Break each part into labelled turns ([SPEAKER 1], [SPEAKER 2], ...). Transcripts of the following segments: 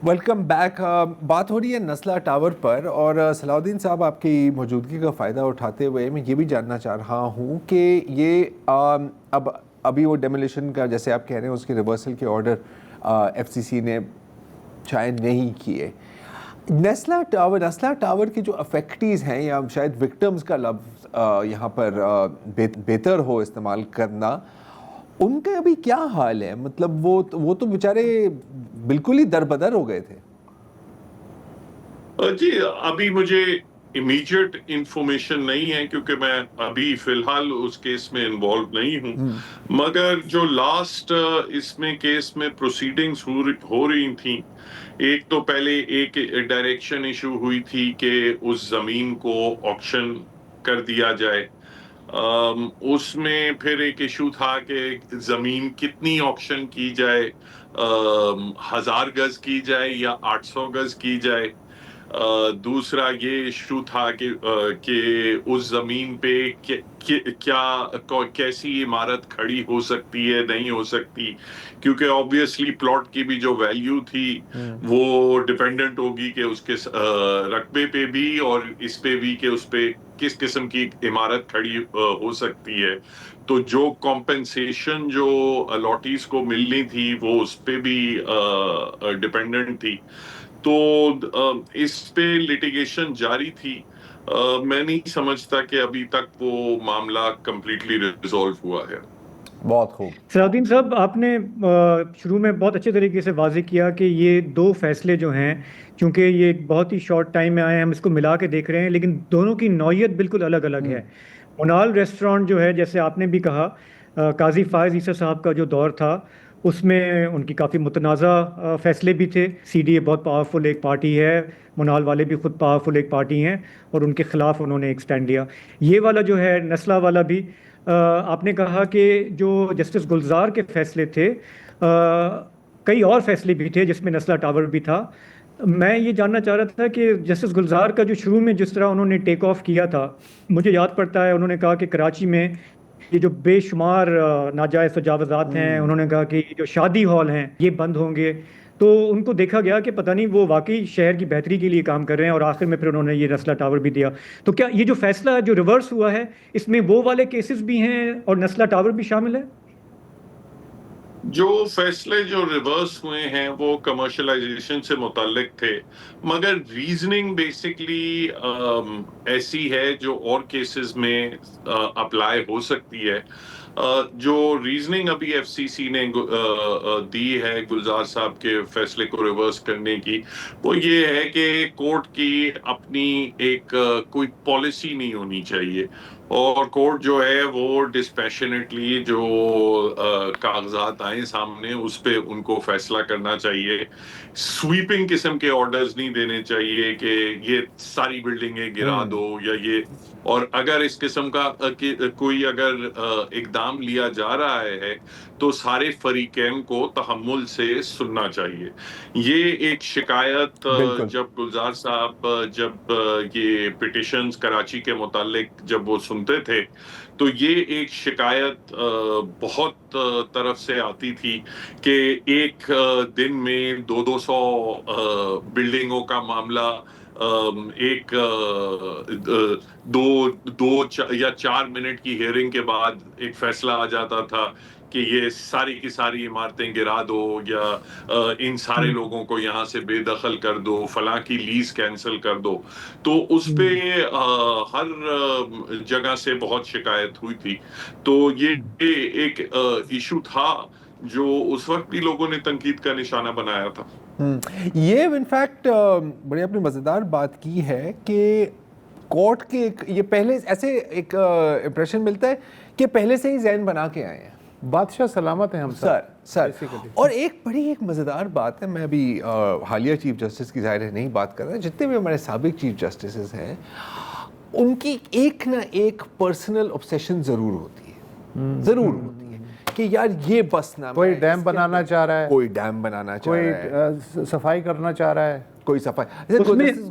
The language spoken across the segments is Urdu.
[SPEAKER 1] Welcome back. بات ہو رہی ہے نسلا ٹاور پر، اور صلاح الدین صاحب آپ کی موجودگی کا فائدہ اٹھاتے ہوئے میں یہ بھی جاننا چاہ رہا ہوں کہ یہ ابھی وہ ڈیمولیشن کا جیسے آپ کہہ رہے ہیں اس کے ریورسل کے آرڈر ایف سی سی نے شاید نہیں کیے. نسلا ٹاور کے جو افیکٹیز ہیں، یا شاید وکٹمز کا لفظ یہاں پر بہتر ہو استعمال کرنا، ان کا ابھی کیا حال ہے؟ مطلب وہ تو بیچارے بالکل ہی دربدر ہو گئے تھے.
[SPEAKER 2] جی ابھی مجھے امیجیٹ انفارمیشن نہیں ہے کیونکہ میں ابھی فی الحال اس کیس میں انوالو نہیں ہوں، مگر جو لاسٹ اس میں کیس میں پروسیڈنگز ہو رہی تھیں، ایک تو پہلے ایک ڈائریکشن ایشو ہوئی تھی کہ اس زمین کو آکشن کر دیا جائے. اس میں پھر ایک ایشو تھا کہ زمین کتنی آکشن کی جائے، 1000 گز کی جائے یا 800 گز کی جائے. دوسرا یہ ایشو تھا کہ اس زمین پہ کیسی عمارت کھڑی ہو سکتی ہے، نہیں ہو سکتی، کیونکہ آبویسلی پلاٹ کی بھی جو ویلیو تھی وہ ڈیپینڈنٹ ہوگی کہ اس کے رقبے پہ بھی اور اس پہ بھی کہ اس پہ کس قسم کی عمارت کھڑی ہو سکتی ہے. تو جو کمپنسیشن جو الاٹیز کو ملنی تھی وہ اس پہ بھی ڈیپینڈنٹ تھی. تو اس پہ لیٹیگیشن جاری تھی. میں نہیں سمجھتا کہ ابھی تک وہ معاملہ کمپلیٹلی ریزالو ہوا ہے.
[SPEAKER 1] بہت خوب.
[SPEAKER 3] صلاح الدین صاحب، آپ نے شروع میں بہت اچھے طریقے سے واضح کیا کہ یہ دو فیصلے جو ہیں، چونکہ یہ ایک بہت ہی شارٹ ٹائم میں آئے ہیں، ہم اس کو ملا کے دیکھ رہے ہیں، لیکن دونوں کی نوعیت بالکل الگ الگ ہے. منال ریسٹورانٹ جو ہے، جیسے آپ نے بھی کہا، قاضی فائز عیسیٰ صاحب کا جو دور تھا اس میں ان کی کافی متنازع فیصلے بھی تھے. سی ڈی اے بہت پاورفل ایک پارٹی ہے، منال والے بھی خود پاورفل ایک پارٹی ہیں، اور ان کے خلاف انہوں نے ایک سٹینڈ لیا. یہ والا جو ہے نسلہ والا بھی، آپ نے کہا کہ جو جسٹس گلزار کے فیصلے تھے، کئی اور فیصلے بھی تھے جس میں نسلہ ٹاور بھی تھا. میں یہ جاننا چاہ رہا تھا کہ جسٹس گلزار کا جو شروع میں جس طرح انہوں نے ٹیک آف کیا تھا، مجھے یاد پڑتا ہے انہوں نے کہا کہ کراچی میں یہ جو بے شمار ناجائز تجاوزات ہیں، انہوں نے کہا کہ جو شادی ہال ہیں یہ بند ہوں گے. تو ان کو دیکھا گیا کہ پتہ نہیں وہ واقعی شہر کی بہتری کے لیے کام کر رہے ہیں، اور آخر میں پھر انہوں نے یہ نسلہ ٹاور بھی دیا. تو کیا یہ جو فیصلہ جو ریورس ہوا ہے، اس میں وہ والے کیسز بھی ہیں اور نسلہ ٹاور بھی شامل ہے؟
[SPEAKER 2] جو فیصلے جو ریورس ہوئے ہیں وہ کمرشلائزیشن سے متعلق تھے، مگر ریزننگ بیسکلی ایسی ہے جو اور کیسز میں اپلائی ہو سکتی ہے. جو ریزننگ ابھی ایف سی سی نے دی ہے گلزار صاحب کے فیصلے کو ریورس کرنے کی، وہ یہ ہے کہ کورٹ کی اپنی ایک کوئی پالیسی نہیں ہونی چاہیے، اور کورٹ جو ہے وہ ڈسپیشنیٹلی جو کاغذات آئیں سامنے اس پہ ان کو فیصلہ کرنا چاہیے. سویپنگ قسم کے آرڈرز نہیں دینے چاہیے کہ یہ ساری بلڈنگیں گرا دو یا یہ. اور اگر اس قسم کا کوئی اگر اقدام لیا جا رہا ہے تو سارے فریقین کو تحمل سے سننا چاہیے. یہ ایک شکایت جب گلزار صاحب جب یہ پٹیشنز کراچی کے متعلق جب وہ سنتے تھے تو یہ ایک شکایت بہت طرف سے آتی تھی کہ ایک دن میں 200 بلڈنگوں کا معاملہ ایک دو یا 4 منٹ کی ہیئرنگ کے بعد ایک فیصلہ آ جاتا تھا کہ یہ ساری کی ساری عمارتیں گرا دو یا ان سارے لوگوں کو یہاں سے بے دخل کر دو، فلاں کی لیز کینسل کر دو. تو اس پہ ہر جگہ سے بہت شکایت ہوئی تھی. تو یہ ایک ایشو تھا جو اس وقت بھی لوگوں نے تنقید کا نشانہ بنایا تھا.
[SPEAKER 1] یہ انفیکٹ بڑی اپنی مزیدار بات کی ہے کہ کورٹ کے یہ پہلے ایسے ایک امپریشن ملتا ہے کہ پہلے سے ہی ذہن بنا کے آئے ہیں.
[SPEAKER 4] بادشاہ سلامت ہیں ہم
[SPEAKER 1] سر. اور ایک بڑی ایک مزیدار بات ہے، میں ابھی حالیہ چیف جسٹس کی ظاہر ہے نہیں بات کر رہا، جتنے بھی ہمارے سابق چیف جسٹسز ہیں ان کی ایک نہ ایک پرسنل obsession ضرور ہوتی ہے کہ یار یہ بس نہ
[SPEAKER 4] کوئی ڈیم بنانا چاہ رہا ہے،
[SPEAKER 1] کوئی ڈیم بنانا چاہ رہا ہے،
[SPEAKER 4] کوئی صفائی کرنا چاہ رہا ہے،
[SPEAKER 1] کوئی صفائی.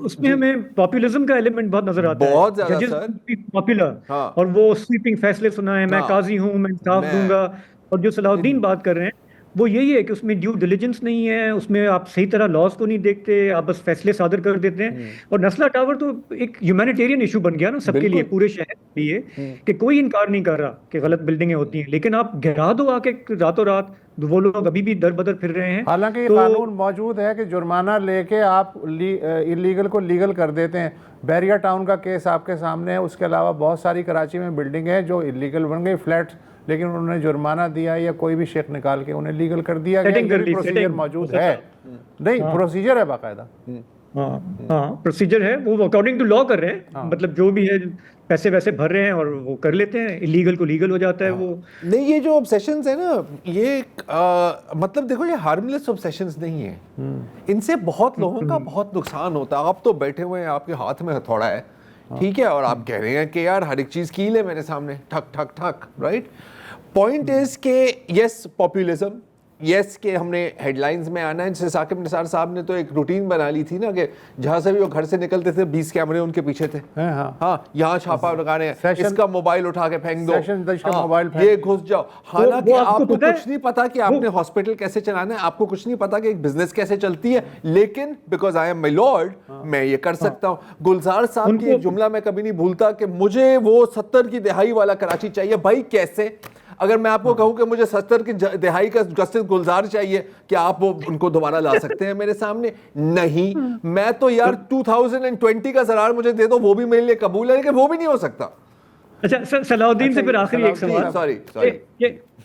[SPEAKER 3] اس میں ہمیں پاپولزم کا ایلیمنٹ بہت نظر آتا ہے.
[SPEAKER 1] بہت زیادہ سر،
[SPEAKER 3] پاپولر، اور وہ سویپنگ فیصلے سنائے، میں قاضی ہوں، میں انصاف دوں گا. اور جو صلاح الدین بات کر رہے ہیں وہ یہی ہے کہ اس میں ڈیو ڈیلیجنس نہیں ہے، اس میں آپ صحیح طرح لاس کو نہیں دیکھتے، آپ بس فیصلے صادر کر دیتے ہیں. اور نسلا ٹاور تو ایک ہیومینیٹیرین ایشو بن گیا نا سب کے لیے، پورے شہر کے لیے، کہ کوئی انکار نہیں کر رہا کہ غلط بلڈنگیں ہوتی ہیں، لیکن آپ گرا دو آ کے راتوں رات، وہ لوگ ابھی بھی در بدر پھر رہے ہیں.
[SPEAKER 4] حالانکہ یہ قانون موجود ہے کہ جرمانہ لے کے آپ انلیگل کو لیگل کر دیتے ہیں. بیریا ٹاؤن کا کیس آپ کے سامنے ہے، اس کے علاوہ بہت ساری کراچی میں بلڈنگ ہے جو انلیگل بن گئی فلیٹس، لیکن انہوں نے جرمانہ دیا یا کوئی بھی شیخ نکال کے انہیں لیگل کر دیا گیا. یہ بھی پروسیجر موجود ہے، نہیں پروسیجر ہے باقاعدہ.
[SPEAKER 3] ہاں پروسیجر ہے، وہ اکارڈنگ ٹو لا کر رہے ہیں، مطلب جو بھی ہے پیسے ویسے بھر رہے ہیں اور وہ کر لیتے ہیں، اللیگل کو لیگل ہو جاتا ہے. وہ
[SPEAKER 1] نہیں، یہ جو obsessions ہیں نا، یہ مطلب دیکھو یہ ہارملیس obsessions نہیں ہیں، ان سے بہت لوگوں کا بہت نقصان ہوتا ہے. آپ تو بیٹھے ہوئے ہیں، آپ کے ہاتھ میں ہتھوڑا ہے، ٹھیک ہے، اور آپ کہہ رہے ہیں کہ یار ہر ایک چیز کیل ہے میرے سامنے، ٹھک ٹھک ٹھک، رائٹ. پوائنٹ از کہ یس پاپولیزم، یس کہ ہم نے ہیڈ لائنز میں آنا ہے. جیسے ثاقب نثار صاحب نے تو ایک روٹین بنا لی تھی نا کہ جہاں سے بھی وہ گھر سے نکلتے تھے 20 کیمرے ان کے پیچھے تھے. ہاں یہاں چھاپا لگا رہے ہیں، اس کا موبائل اٹھا کے پھینک دو، یہ گھس جاؤ. حالانکہ آپ کو کچھ نہیں پتا کہ آپ نے ہاسپٹل کیسے چلانا ہے، آپ کو کچھ نہیں پتا کہ ایک بزنس کیسے چلتی ہے، لیکن because I am my lord میں یہ کر سکتا ہوں. گلزار صاحب کی ایک جملہ میں کبھی نہیں بھولتا کہ مجھے وہ 70 کی دہائی والا کراچی چاہیے. بھائی کیسے؟ اگر میں آپ کو کہوں کہ مجھے 70 کی دہائی کا جسٹس گلزار چاہیے، کیا آپ وہ ان کو دوبارہ لا سکتے ہیں میرے سامنے؟ نہیں. میں تو یار 2020 کا زرار مجھے دے دو، وہ بھی میرے لیے قبول ہے، لیکن وہ بھی نہیں ہو سکتا.
[SPEAKER 3] اچھا صلاح الدین سے پھر آخری ایک سوال،
[SPEAKER 1] سوری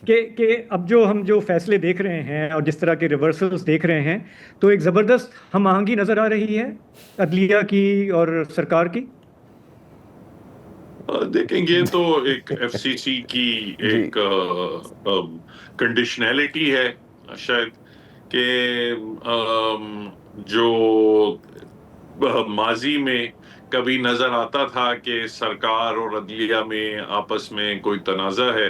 [SPEAKER 3] کہ اب جو ہم جو فیصلے دیکھ رہے ہیں اور جس طرح کے ریورسلز دیکھ رہے ہیں، تو ایک زبردست ہم آہنگی نظر آ رہی ہے عدلیہ کی اور سرکار کی.
[SPEAKER 2] دیکھیں گے تو ایک ایف سی سی کی ایک کنڈیشنلٹی ہے شاید، کہ جو ماضی میں کبھی نظر آتا تھا کہ سرکار اور عدلیہ میں آپس میں کوئی تنازع ہے،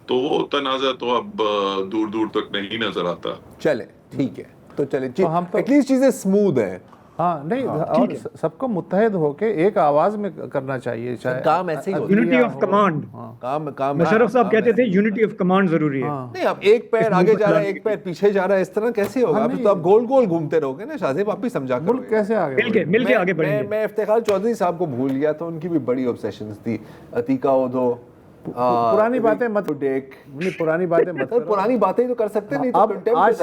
[SPEAKER 2] تو وہ تنازع تو اب دور دور تک نہیں نظر آتا.
[SPEAKER 1] چلے ٹھیک ہے، تو چلے ایٹ لیسٹ چیزیں اسموتھ ہیں.
[SPEAKER 4] ہاں نہیں، اور سب کو متحد ہو کے ایک آواز میں کرنا چاہیے.
[SPEAKER 1] کام ایسے ہی
[SPEAKER 3] یونٹی آف کمانڈ،
[SPEAKER 1] کام
[SPEAKER 3] مشرف صاحب کہتے تھے یونٹی آف کمانڈ ضروری ہے.
[SPEAKER 1] نہیں، اب ایک پیر آگے جا رہا ہے ایک پیر پیچھے جا رہا ہے، اس طرح کیسے ہوگا؟ پھر تو آپ گول گول گھومتے رہو گے نا. شاہ آپ بھی سمجھا کر
[SPEAKER 4] ملک کیسے آگے
[SPEAKER 3] مل کے آگے بڑھیں گے.
[SPEAKER 1] میں افتخار چودھری صاحب کو بھول گیا تھا، ان کی بھی بڑی obsessions تھی. عتیقہ اودھو،
[SPEAKER 4] پرانی باتیں مت
[SPEAKER 1] ڈیک،
[SPEAKER 4] پرانی باتیں مت،
[SPEAKER 1] پرانی باتیں تو کر سکتے نہیں.
[SPEAKER 4] اب آج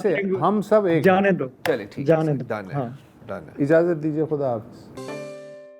[SPEAKER 4] سے ہم سب ایک.
[SPEAKER 3] جانے دو،
[SPEAKER 1] چلے ٹھیک
[SPEAKER 3] جانے دو.
[SPEAKER 1] ہے،
[SPEAKER 4] اجازت دیجیے، خدا حافظ.